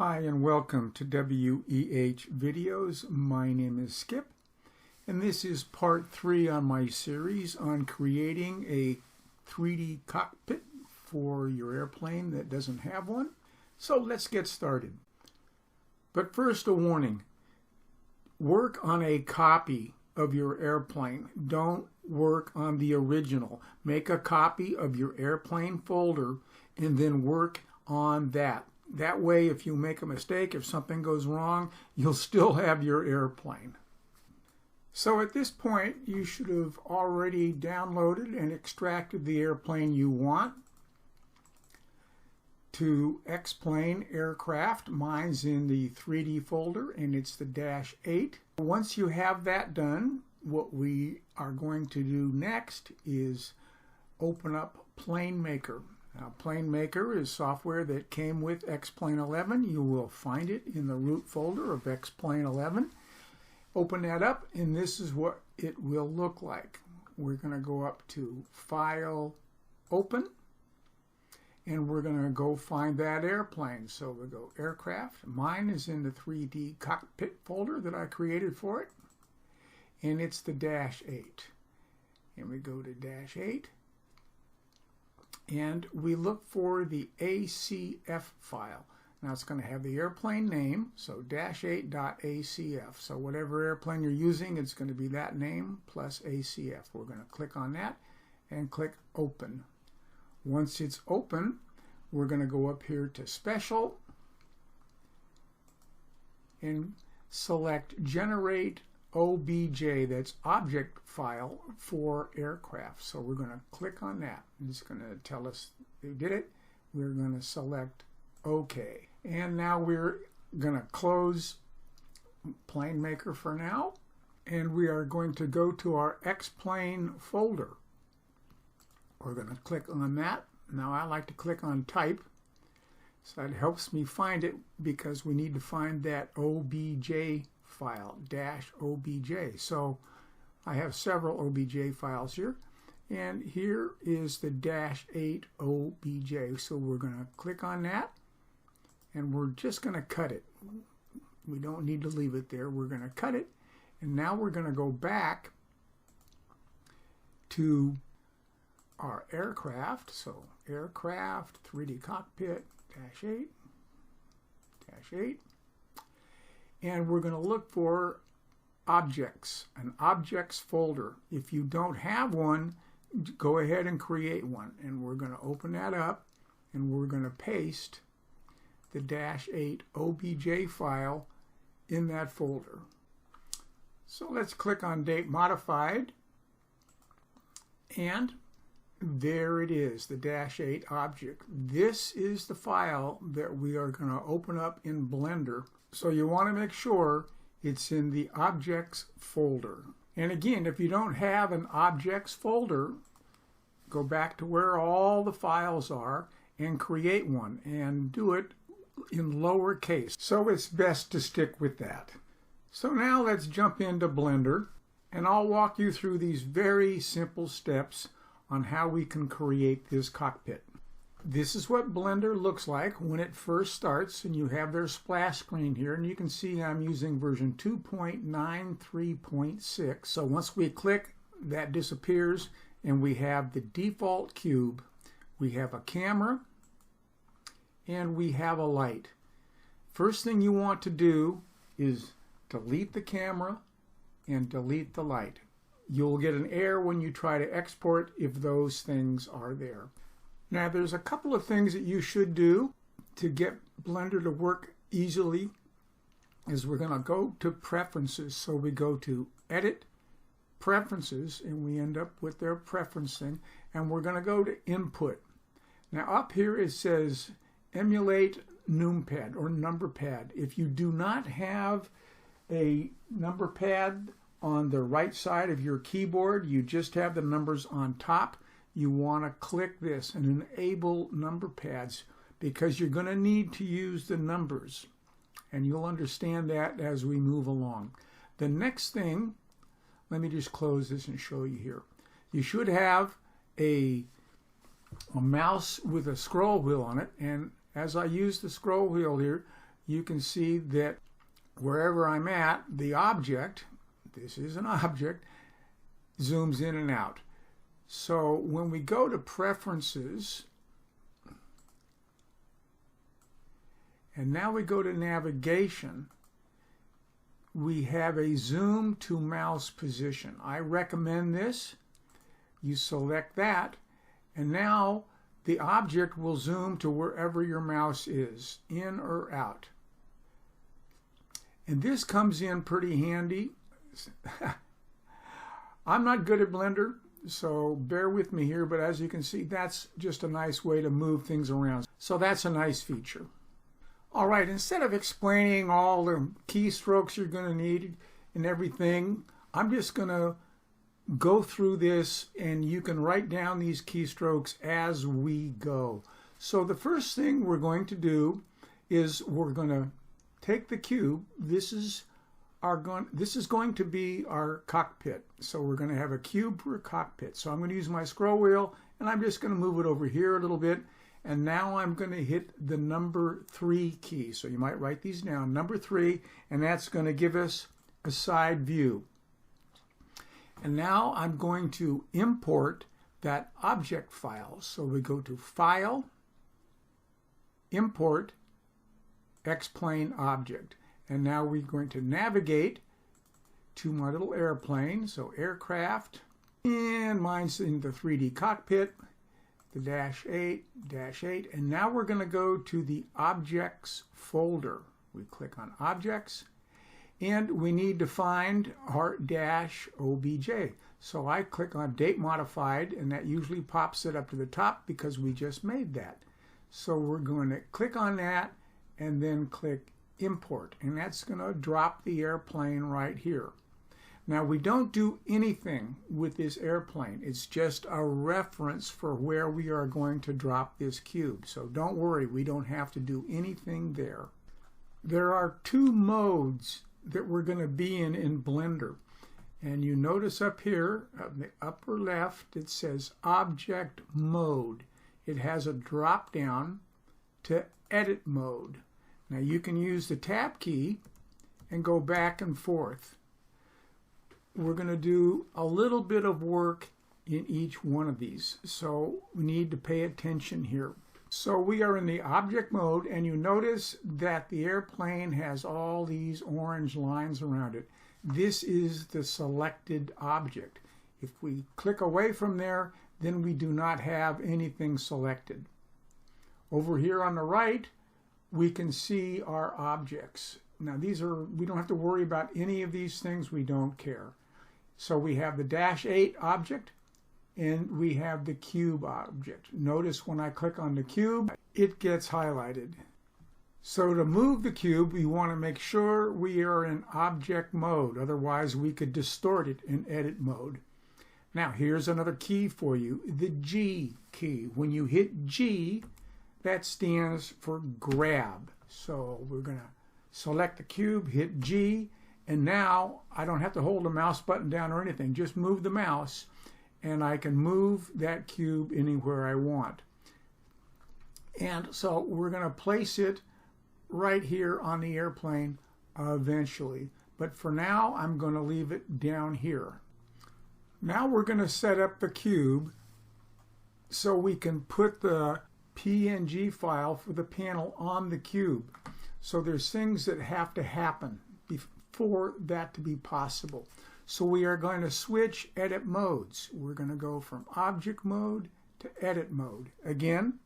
Hi and welcome to WEH Videos. My name is Skip and this is part 3 on my series on creating a 3D cockpit for your airplane that doesn't have one. So let's get started. But first, a warning. Work on a copy of your airplane. Don't work on the original. Make a copy of your airplane folder and then work on that. That way, if you make a mistake, if something goes wrong, you'll still have your airplane. So at this point, you should have already downloaded and extracted the airplane you want. To X-Plane Aircraft, mine's in the 3D folder and it's the -8. Once you have that done, what we are going to do next is open up Plane Maker. Now, Plane Maker is software that came with X-Plane 11. You will find it in the root folder of X-Plane 11. Open that up, and this is what it will look like. We're going to go up to File, Open, and we're going to go find that airplane. So we go Aircraft. Mine is in the 3D Cockpit folder that I created for it, and it's the -8. And we go to -8. And we look for the ACF file. Now it's going to have the airplane name, so -8.acf. So whatever airplane you're using, it's going to be that name plus ACF. We're going to click on that and click Open. Once it's open, we're going to go up here to Special and select Generate OBJ, that's object file for aircraft. So we're going to click on that. It's going to tell us they did it. We're going to select OK. And now we're going to close Plane Maker for now. And we are going to go to our X-Plane folder. We're going to click on that. Now I like to click on Type. So that helps me find it because we need to find that OBJ file, -obj. So I have several OBJ files here, and here is the -8 OBJ. So we're going to click on that, and we're just going to cut it. We don't need to leave it there. We're going to cut it, and now we're going to go back to our aircraft. So Aircraft, 3D Cockpit, -8. And we're going to look for objects, an objects folder. If you don't have one, go ahead and create one. And we're going to open that up, and we're going to paste the -8 OBJ file in that folder. So let's click on Date Modified, and there it is, the -8 object. This is the file that we are going to open up in Blender. So you want to make sure it's in the Objects folder. And again, if you don't have an Objects folder, go back to where all the files are and create one, and do it in lowercase. So it's best to stick with that. So now let's jump into Blender, and I'll walk you through these very simple steps on how we can create this cockpit. This is what Blender looks like when it first starts, and you have their splash screen here, and you can see I'm using version 2.93.6. So once we click, that disappears, and we have the default cube. We have a camera, and we have a light. First thing you want to do is delete the camera and delete the light. You'll get an error when you try to export if those things are there. Now there's a couple of things that you should do to get Blender to work easily. Is we're going to go to Preferences. So we go to Edit, Preferences, and we end up with their preferencing, and we're going to go to Input. Now up here it says Emulate Numpad or Number Pad. If you do not have a number pad on the right side of your keyboard, you just have the numbers on top, you want to click this and enable number pads, because you're going to need to use the numbers, and you'll understand that as we move along. The next thing, let me just close this and show you here. You should have a mouse with a scroll wheel on it, and as I use the scroll wheel here, you can see that wherever I'm at, the object, this is an object, zooms in and out. So when we go to Preferences, and now we go to Navigation, we have a zoom to mouse position. I recommend this. You select that, and now the object will zoom to wherever your mouse is, in or out. And this comes in pretty handy. I'm not good at Blender, so bear with me here, but as you can see, that's just a nice way to move things around. So that's a nice feature. All right, instead of explaining all the keystrokes you're going to need and everything, I'm just going to go through this, and you can write down these keystrokes as we go. So the first thing we're going to do is we're going to take the cube. This is going to be our cockpit. So we're going to have a cube for a cockpit. So I'm going to use my scroll wheel, and I'm just going to move it over here a little bit. And now I'm going to hit the number 3 key. So you might write these down, number 3, and that's going to give us a side view. And now I'm going to import that object file. So we go to File, Import, X-Plane Object. And now we're going to navigate to my little airplane. So Aircraft, and mine's in the 3D cockpit, the -8, and now we're going to go to the Objects folder. We click on Objects, and we need to find our -obj. So I click on Date Modified, and that usually pops it up to the top because we just made that. So we're going to click on that and then click Import, and that's going to drop the airplane right here. Now we don't do anything with this airplane. It's just a reference for where we are going to drop this cube. So don't worry, we don't have to do anything there. There are 2 modes that we're going to be in Blender. And you notice up here, in the upper left, it says Object Mode. It has a drop down to Edit Mode. Now you can use the Tab key and go back and forth. We're going to do a little bit of work in each one of these, so we need to pay attention here. So we are in the object mode, and you notice that the airplane has all these orange lines around it. This is the selected object. If we click away from there, then we do not have anything selected. Over here on the right, we can see our objects. Now we don't have to worry about any of these things, we don't care. So we have the -8 object, and we have the cube object. Notice when I click on the cube, it gets highlighted. So to move the cube, we want to make sure we are in object mode. Otherwise, we could distort it in edit mode. Now, here's another key for you, the G key. When you hit G, that stands for grab. So we're going to select the cube, hit G, and now I don't have to hold the mouse button down or anything. Just move the mouse, and I can move that cube anywhere I want. And so we're going to place it right here on the airplane eventually. But for now, I'm going to leave it down here. Now we're going to set up the cube so we can put the PNG file for the panel on the cube. So there's things that have to happen for that to be possible. So we are going to switch edit modes. We're going to go from object mode to edit mode. Again,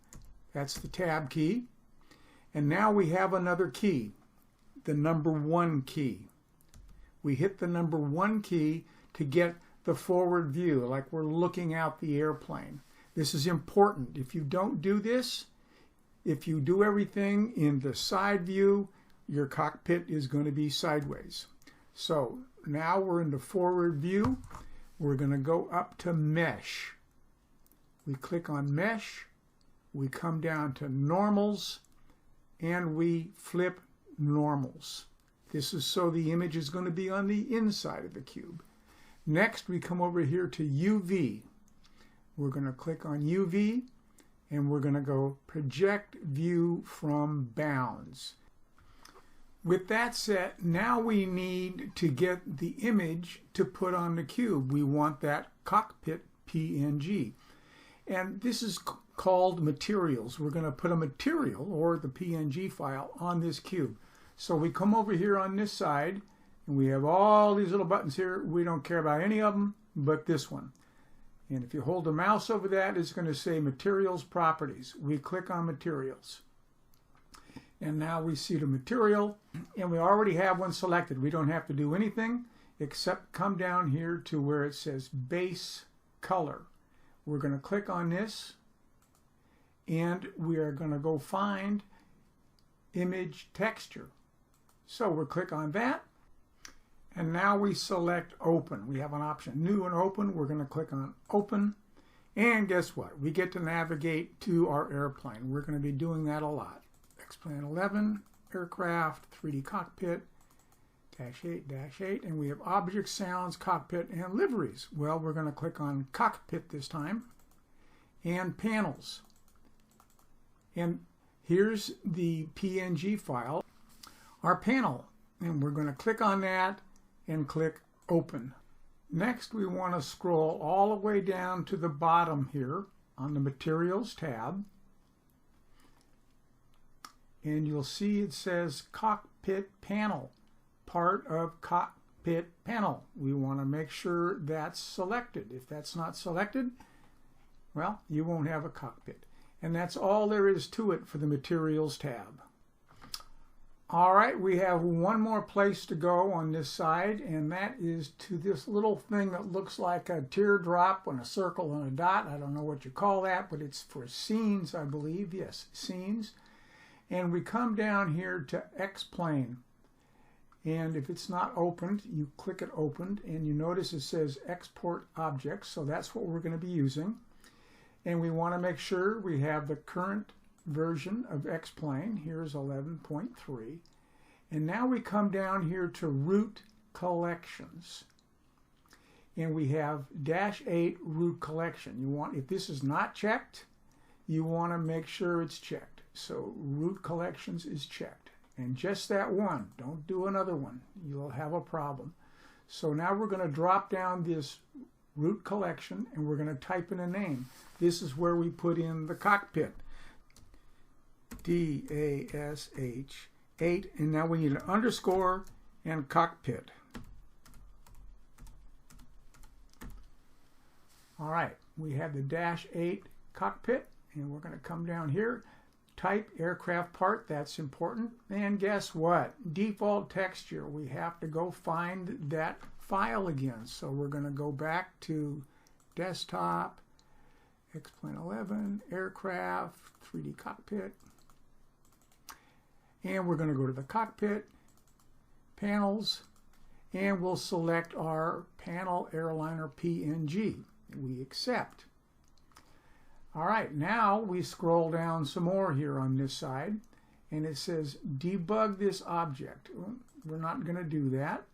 that's the tab key. And now we have another key, the number 1 key. We hit the number 1 key to get the forward view, like we're looking out the airplane. This is important. If you don't do this, if you do everything in the side view, your cockpit is going to be sideways. So now we're in the forward view. We're going to go up to Mesh. We click on Mesh. We come down to Normals, and we flip Normals. This is so the image is going to be on the inside of the cube. Next, we come over here to UV. We're going to click on UV, and we're going to go Project View from Bounds. With that set, now we need to get the image to put on the cube. We want that cockpit PNG. And this is called materials. We're going to put a material, or the PNG file, on this cube. So we come over here on this side, and we have all these little buttons here. We don't care about any of them but this one. And if you hold the mouse over that, it's going to say Materials Properties. We click on Materials. And now we see the material, and we already have one selected. We don't have to do anything except come down here to where it says Base Color. We're going to click on this, and we are going to go find Image Texture. So we'll click on that, and now we select Open. We have an option, New and Open. We're going to click on Open, and guess what? We get to navigate to our airplane. We're going to be doing that a lot. X-Plane 11, Aircraft, 3D Cockpit, -8, and we have Objects, Sounds, Cockpit, and Liveries. Well, we're going to click on Cockpit this time, and Panels. And here's the PNG file, our panel, and we're going to click on that and click Open. Next, we want to scroll all the way down to the bottom here on the Materials tab, and you'll see it says Cockpit Panel, part of Cockpit Panel. We want to make sure that's selected. If that's not selected, well, you won't have a cockpit. And that's all there is to it for the Materials tab. All right, we have one more place to go on this side, and that is to this little thing that looks like a teardrop and a circle and a dot. I don't know what you call that, but it's for scenes, I believe. Yes, scenes. And we come down here to X-Plane. And if it's not opened, you click it Opened, and you notice it says Export Objects, so that's what we're going to be using. And we want to make sure we have the current version of X-Plane. Here's 11.3. And now we come down here to Root Collections. And we have -8 Root Collection. You want, if this is not checked, you want to make sure it's checked. So Root Collections is checked. And just that one. Don't do another one. You'll have a problem. So now we're going to drop down this root collection, and we're going to type in a name. This is where we put in the cockpit. DASH8. And now we need an underscore and cockpit. All right. We have the -8 cockpit, and we're going to come down here. Type aircraft part, that's important. And guess what? Default texture. We have to go find that file again. So we're going to go back to Desktop, X-Plane 11, Aircraft, 3D Cockpit. And we're going to go to the Cockpit, Panels, and we'll select our Panel Airliner PNG. We accept. All right, now we scroll down some more here on this side, and it says debug this object. We're not going to do that.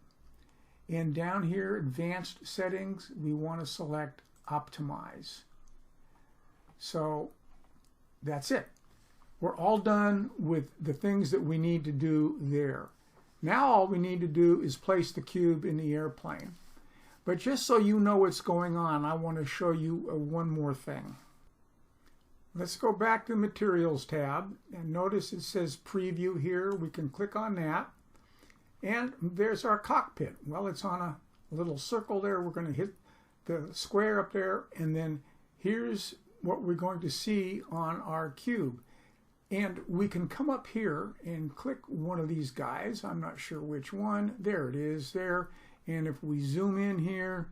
And down here, advanced settings, we want to select optimize. So that's it. We're all done with the things that we need to do there. Now all we need to do is place the cube in the airplane. But just so you know what's going on, I want to show you one more thing. Let's go back to the Materials tab, and notice it says Preview here. We can click on that, and there's our cockpit. Well, it's on a little circle there. We're going to hit the square up there, and then here's what we're going to see on our cube. And we can come up here and click one of these guys. I'm not sure which one. There it is there. And if we zoom in here,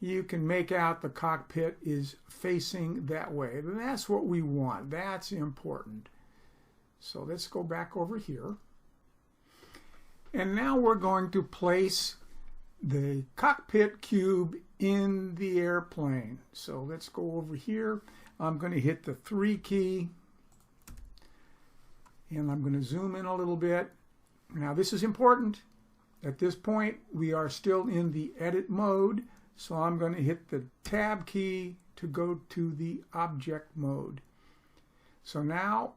you can make out the cockpit is facing that way. And that's what we want. That's important. So let's go back over here. And now we're going to place the cockpit cube in the airplane. So let's go over here. I'm going to hit the 3 key. And I'm going to zoom in a little bit. Now this is important. At this point, we are still in the edit mode. So I'm going to hit the tab key to go to the object mode. So now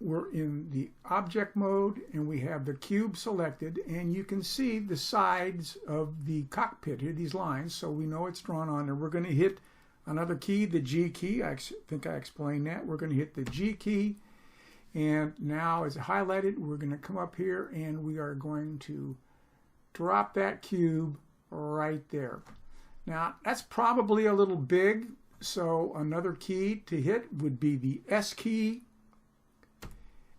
we're in the object mode and we have the cube selected, and you can see the sides of the cockpit here, these lines, so we know it's drawn on there. We're going to hit another key, the G key. I think I explained that. We're going to hit the G key, and now it's highlighted. We're going to come up here and we are going to drop that cube right there. Now that's probably a little big, so another key to hit would be the S key.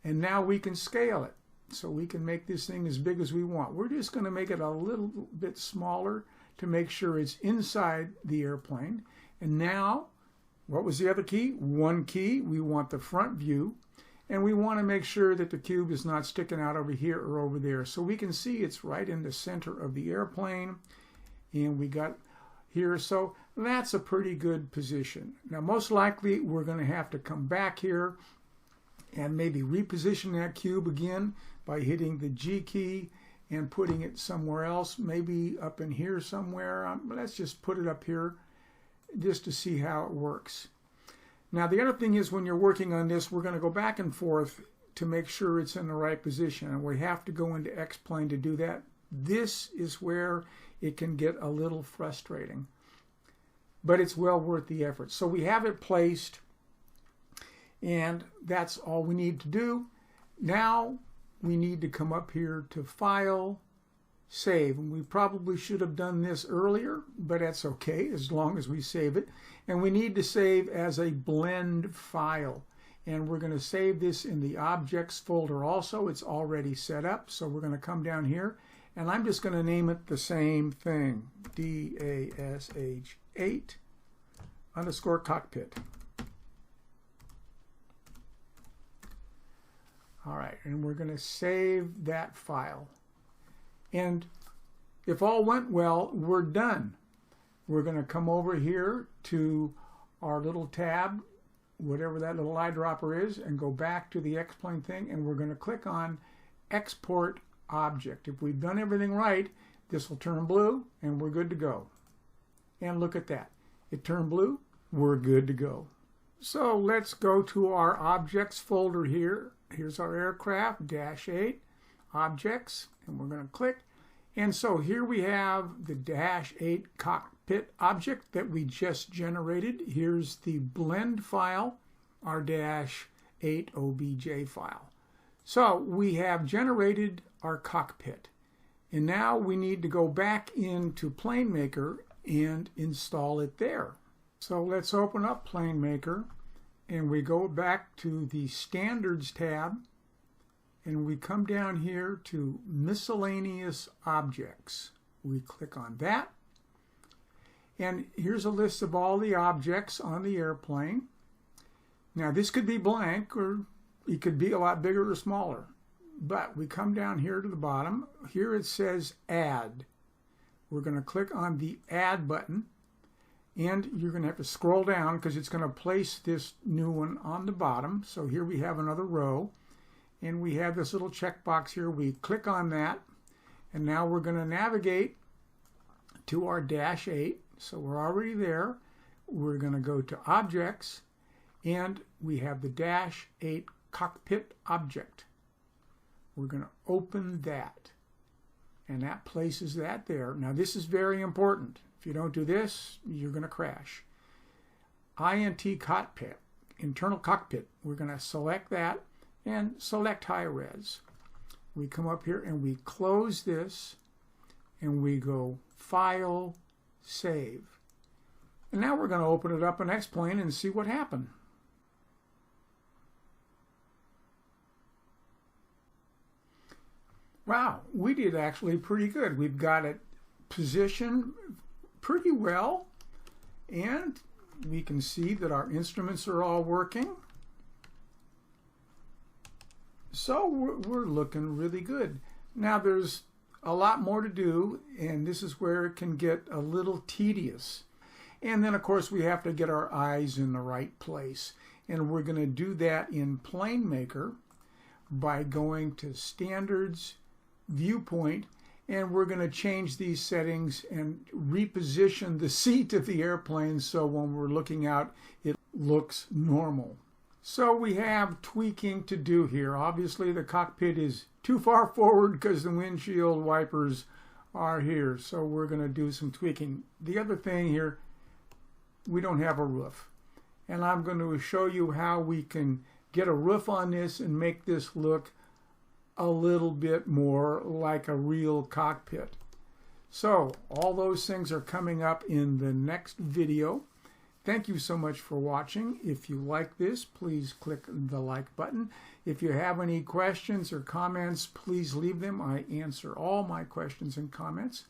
And now we can scale it. So we can make this thing as big as we want. We're just going to make it a little bit smaller to make sure it's inside the airplane. And now, what was the other key? One key. We want the front view. And we want to make sure that the cube is not sticking out over here or over there. So we can see it's right in the center of the airplane. And we got here. So that's a pretty good position. Now, most likely, we're going to have to come back here and maybe reposition that cube again by hitting the G key and putting it somewhere else, maybe up in here somewhere. Let's just put it up here just to see how it works. Now the other thing is, when you're working on this, we're going to go back and forth to make sure it's in the right position, and we have to go into X-plane to do that. This is where it can get a little frustrating, but it's well worth the effort. So we have it placed, and that's all we need to do. Now we need to come up here to File, Save. And we probably should have done this earlier, but that's okay as long as we save it. And we need to save as a blend file. And we're going to save this in the Objects folder also. It's already set up. So we're going to come down here, and I'm just going to name it the same thing, DASH8_cockpit. All right, and we're going to save that file. And if all went well, we're done. We're going to come over here to our little tab, whatever that little eyedropper is, and go back to the X-plane thing, and we're going to click on Export Object. If we've done everything right, this will turn blue, and we're good to go. And look at that. It turned blue. We're good to go. So let's go to our Objects folder here. Here's our aircraft, -8, Objects, and we're going to click. And so here we have the -8 cockpit object that we just generated. Here's the blend file, our -8 OBJ file. So we have generated our cockpit. And now we need to go back into PlaneMaker and install it there. So let's open up PlaneMaker, and we go back to the Standards tab, and we come down here to Miscellaneous Objects. We click on that, and here's a list of all the objects on the airplane. Now this could be blank, or it could be a lot bigger or smaller, but we come down here to the bottom. Here it says Add. We're going to click on the Add button, and you're going to have to scroll down because it's going to place this new one on the bottom. So here we have another row, and we have this little checkbox here. We click on that, and now we're going to navigate to our -8. So we're already there. We're going to go to Objects, and we have the -8 cockpit object. We're going to open that, and that places that there. Now this is very important. If you don't do this, you're going to crash. Cockpit, internal cockpit. We're going to select that and select high res. We come up here and we close this, and we go File, Save. And now we're going to open it up in X-plane and see what happened. Wow, we did actually pretty good. We've got it positioned pretty well, and we can see that our instruments are all working. So we're looking really good. Now there's a lot more to do, and this is where it can get a little tedious. And then of course we have to get our eyes in the right place, and we're going to do that in PlaneMaker by going to Standards, Viewpoint, and we're going to change these settings and reposition the seat of the airplane so when we're looking out it looks normal. So we have tweaking to do here. Obviously the cockpit is too far forward because the windshield wipers are here. So we're going to do some tweaking. The other thing here, we don't have a roof. And I'm going to show you how we can get a roof on this and make this look a little bit more like a real cockpit. So all those things are coming up in the next video. Thank you so much for watching. If you like this, please click the like button. If you have any questions or comments, please leave them. I answer all my questions and comments.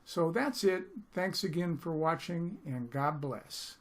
So that's it. Thanks again for watching, and God bless.